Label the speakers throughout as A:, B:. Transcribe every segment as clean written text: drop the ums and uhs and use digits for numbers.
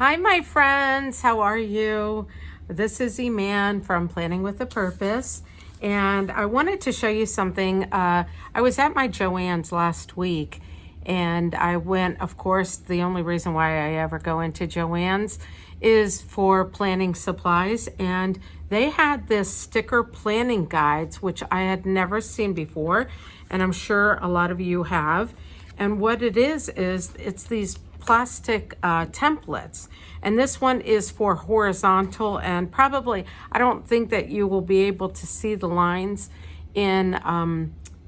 A: Hi, my friends. How are you? This is Eman from Planning with a Purpose, and I wanted to show you something. I was at my Joann's last week, and I went, of course, the only reason why I ever go into Joann's is for planning supplies, and they had this sticker planning guides, which I had never seen before, and I'm sure a lot of you have. And what it is it's these plastic templates, and this one is for horizontal, and probably I don't think that you will be able to see the lines in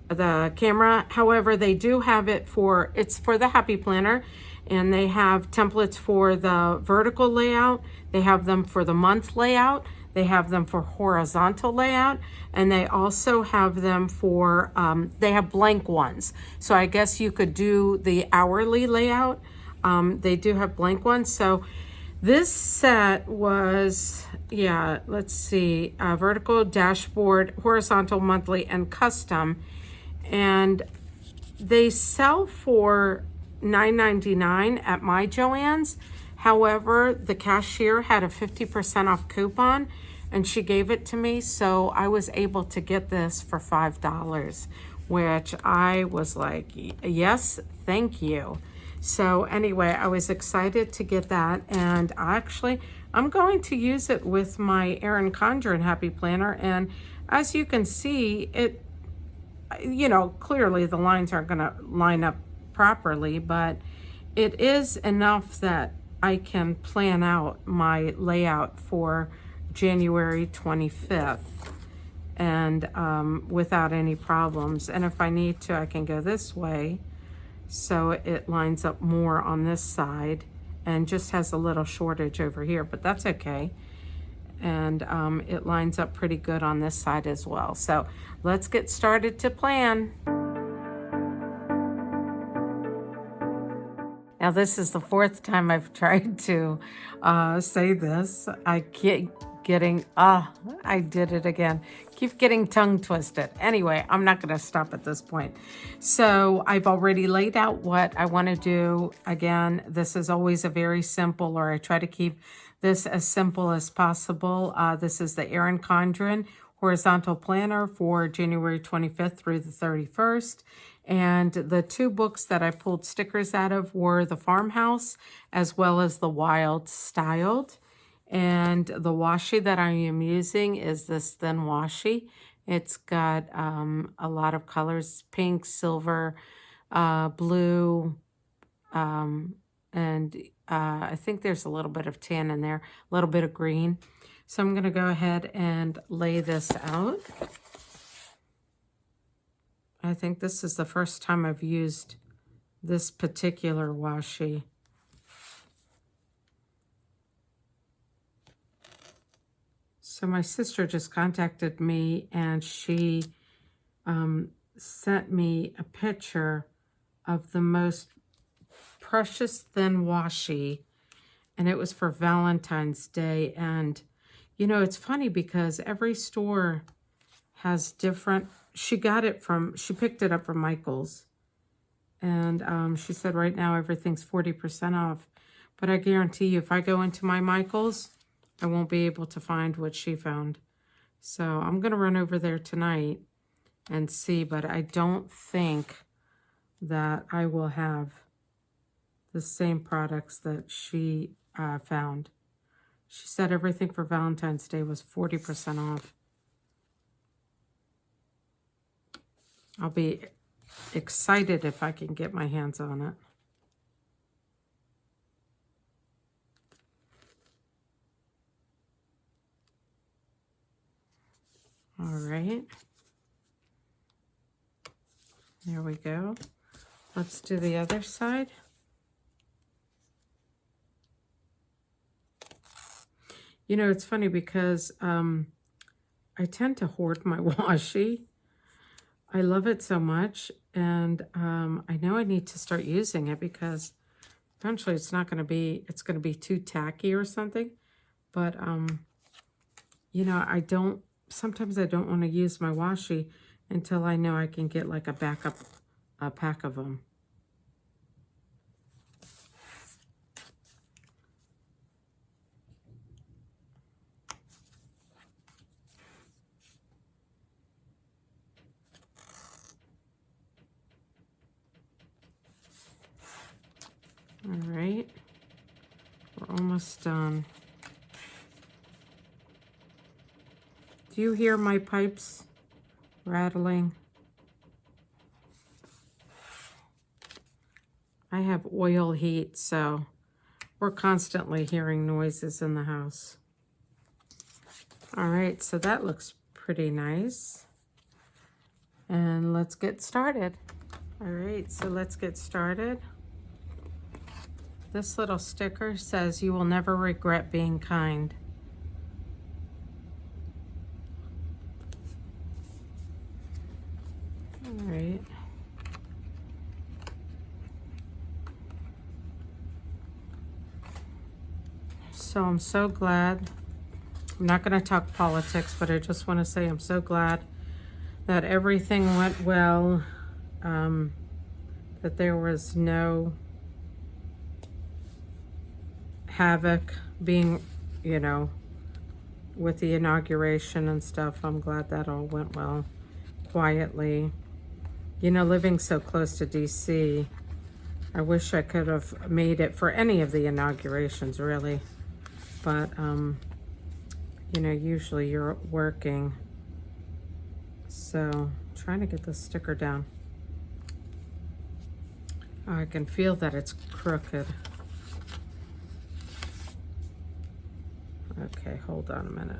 A: the camera. However, they do have it it's for the Happy Planner, and they have templates for the vertical layout, they have them for the month layout, they have them for horizontal layout, and they also have them for, they have blank ones. So I guess you could do the hourly layout. They do have blank ones. So this set was, let's see, vertical, dashboard, horizontal, monthly, and custom. And they sell for $9.99 at my Joann's. However, the cashier had a 50% off coupon, and she gave it to me, so I was able to get this for $5, which I was like, yes, thank you. So anyway, I was excited to get that, and actually, I'm going to use it with my Erin Condren Happy Planner, and as you can see, it, clearly the lines aren't going to line up properly, but it is enough that I can plan out my layout for January 25th and without any problems. And if I need to, I can go this way so it lines up more on this side and just has a little shortage over here, but that's okay. And it lines up pretty good on this side as well. So let's get started to plan. Now, this is the fourth time I've tried to say this. I keep getting, I did it again. Keep getting tongue twisted. Anyway, I'm not going to stop at this point. So I've already laid out what I want to do. Again, this is always a very simple, or I try to keep this as simple as possible. This is the Erin Condren Horizontal Planner for January 25th through the 31st. And the two books that I pulled stickers out of were The Farmhouse as well as The Wild Styled. And the washi that I am using is this thin washi. It's got a lot of colors: pink, silver, blue, and I think there's a little bit of tan in there, a little bit of green. So I'm going to go ahead and lay this out. I think this is the first time I've used this particular washi. So my sister just contacted me, and she sent me a picture of the most precious thin washi, and it was for Valentine's Day. And it's funny because every store has different. She picked it up from Michael's, and she said right now everything's 40% off. But I guarantee you, if I go into my Michael's, I won't be able to find what she found. So I'm going to run over there tonight and see, but I don't think that I will have the same products that she found. She said everything for Valentine's Day was 40% off. I'll be excited if I can get my hands on it. All right. There we go. Let's do the other side. It's funny because I tend to hoard my washi. I love it so much, and I know I need to start using it because eventually it's going to be too tacky or something. But sometimes I don't want to use my washi until I know I can get like a backup pack of them. almost done. Do you hear my pipes rattling? I have oil heat, so we're constantly hearing noises in the house. All right, so that looks pretty nice. And let's get started. All right, so let's get started. This little sticker says, "You will never regret being kind." All right. So I'm so glad. I'm not going to talk politics, but I just want to say I'm so glad that everything went well, that there was no havoc being, you know, with the inauguration and stuff. I'm glad that all went well, quietly. You know, living so close to DC, I wish I could have made it for any of the inaugurations, really. But, you know, usually you're working. So, trying to get the sticker down. Oh, I can feel that it's crooked. Okay, hold on a minute.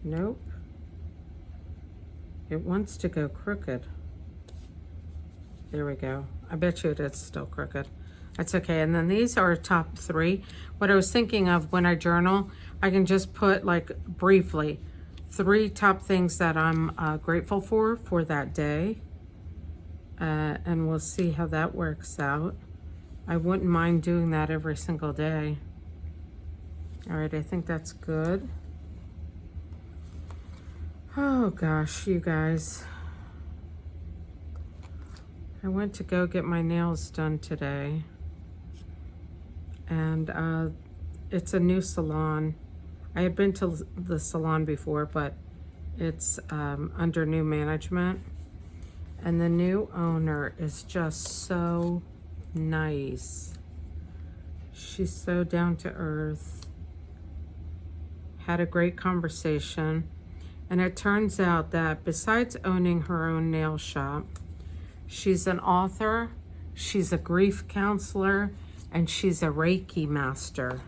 A: Nope. It wants to go crooked. There we go. I bet you it's still crooked. That's okay. And then these are top 3. What I was thinking of when I journal, I can just put, like, briefly 3 top things that I'm grateful for that day. And we'll see how that works out. I wouldn't mind doing that every single day. All right, I think that's good. Oh gosh, you guys. I went to go get my nails done today. And it's a new salon. I had been to the salon before, but it's under new management. And the new owner is just so nice. She's so down to earth. Had a great conversation. And it turns out that besides owning her own nail shop, she's an author, she's a grief counselor, and she's a Reiki master.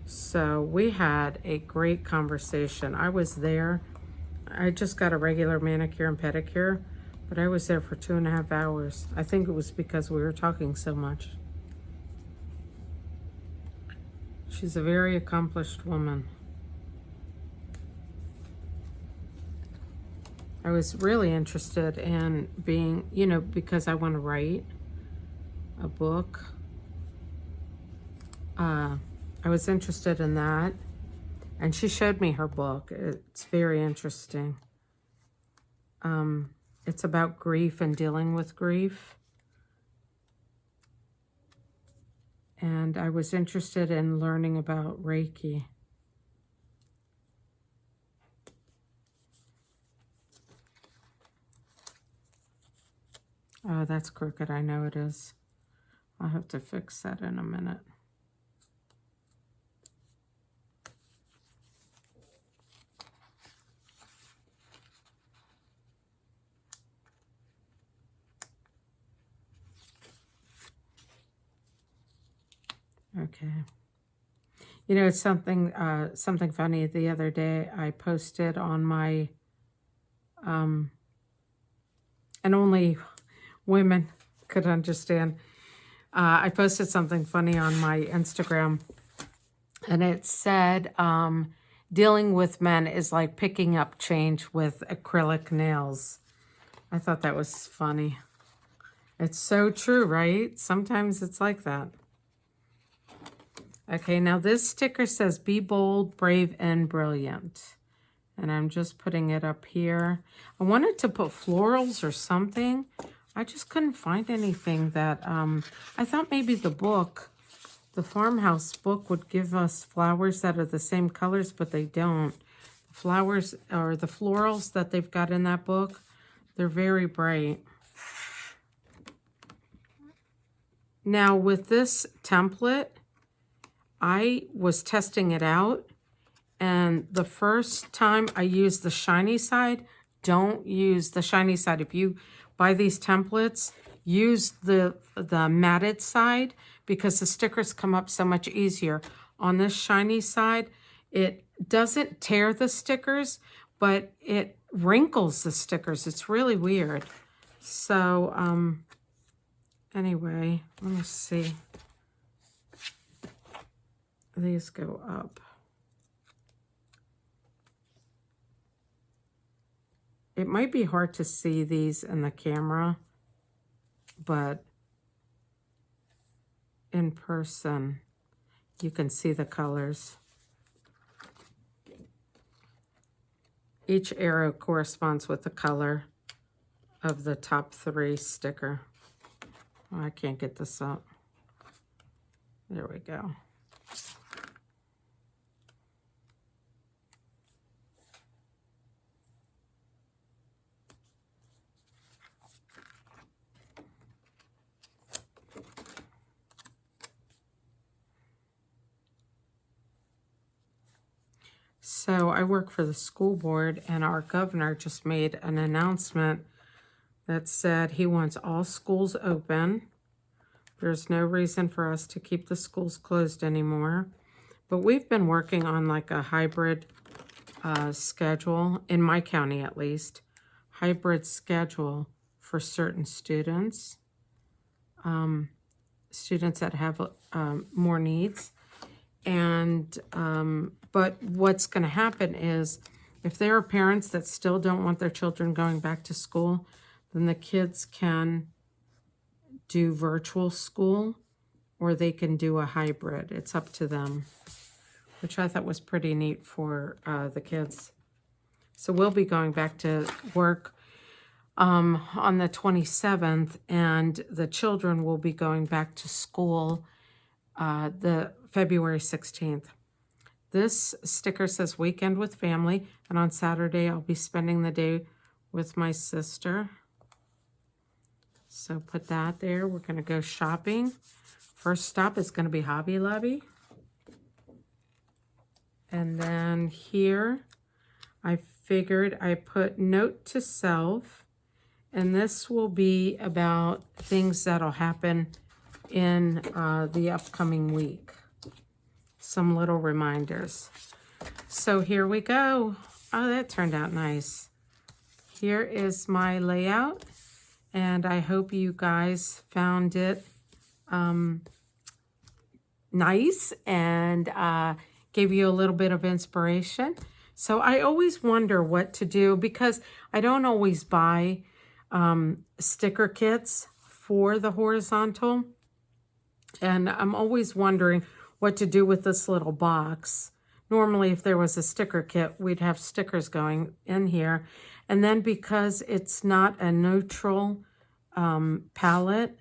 A: So we had a great conversation. I was there. I just got a regular manicure and pedicure, but I was there for 2.5 hours. I think it was because we were talking so much. She's a very accomplished woman. I was really interested in being, you know, because I want to write a book. I was interested in that. And she showed me her book. It's very interesting. It's about grief and dealing with grief. And I was interested in learning about Reiki. Oh, that's crooked. I know it is. I'll have to fix that in a minute. Okay. You know, it's something funny. The other day I posted on my, and only women could understand. I posted something funny on my Instagram, and it said, dealing with men is like picking up change with acrylic nails. I thought that was funny. It's so true, right? Sometimes it's like that. Okay, now this sticker says, "Be bold, brave, and brilliant." And I'm just putting it up here. I wanted to put florals or something. I just couldn't find anything that, I thought maybe the book, the farmhouse book, would give us flowers that are the same colors, but they don't. The flowers, or the florals that they've got in that book, they're very bright. Now with this template, I was testing it out, and the first time I used the shiny side. Don't use the shiny side. If you buy these templates, use the matted side, because the stickers come up so much easier. On this shiny side, it doesn't tear the stickers, but it wrinkles the stickers. It's really weird. So anyway, let me see. These go up. It might be hard to see these in the camera, but in person, you can see the colors. Each arrow corresponds with the color of the top 3 sticker. Oh, I can't get this up. There we go. So I work for the school board, and our governor just made an announcement that said he wants all schools open. There's no reason for us to keep the schools closed anymore. But we've been working on like a hybrid schedule, in my county at least, hybrid schedule for certain students, students that have more needs. And but what's going to happen is, if there are parents that still don't want their children going back to school, then the kids can do virtual school, or they can do a hybrid. It's up to them, which I thought was pretty neat for the kids. So we'll be going back to work on the 27th, and the children will be going back to school the February 16th. This sticker says weekend with family, and on Saturday I'll be spending the day with my sister. So put that there. We're going to go shopping. First stop is going to be Hobby Lobby. And then here I figured I put note to self, and this will be about things that'll happen in the upcoming week. Some little reminders. So here we go. Oh, that turned out nice. Here is my layout, and I hope you guys found it nice and gave you a little bit of inspiration. So I always wonder what to do, because I don't always buy sticker kits for the horizontal, and I'm always wondering what to do with this little box. Normally, if there was a sticker kit, we'd have stickers going in here. And then because it's not a neutral palette,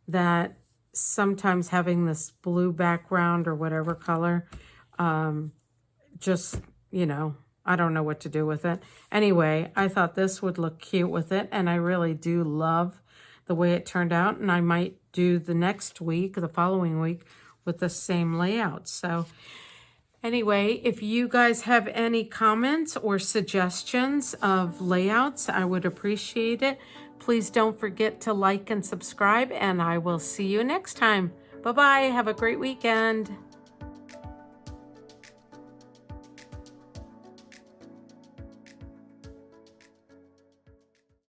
A: that sometimes having this blue background or whatever color, just, you know, I don't know what to do with it. Anyway, I thought this would look cute with it, and I really do love the way it turned out. And I might do the next week, the following week, with the same layout. So anyway, if you guys have any comments or suggestions of layouts, I would appreciate it. Please don't forget to like and subscribe, and I will see you next time. Bye-bye. Have a great weekend.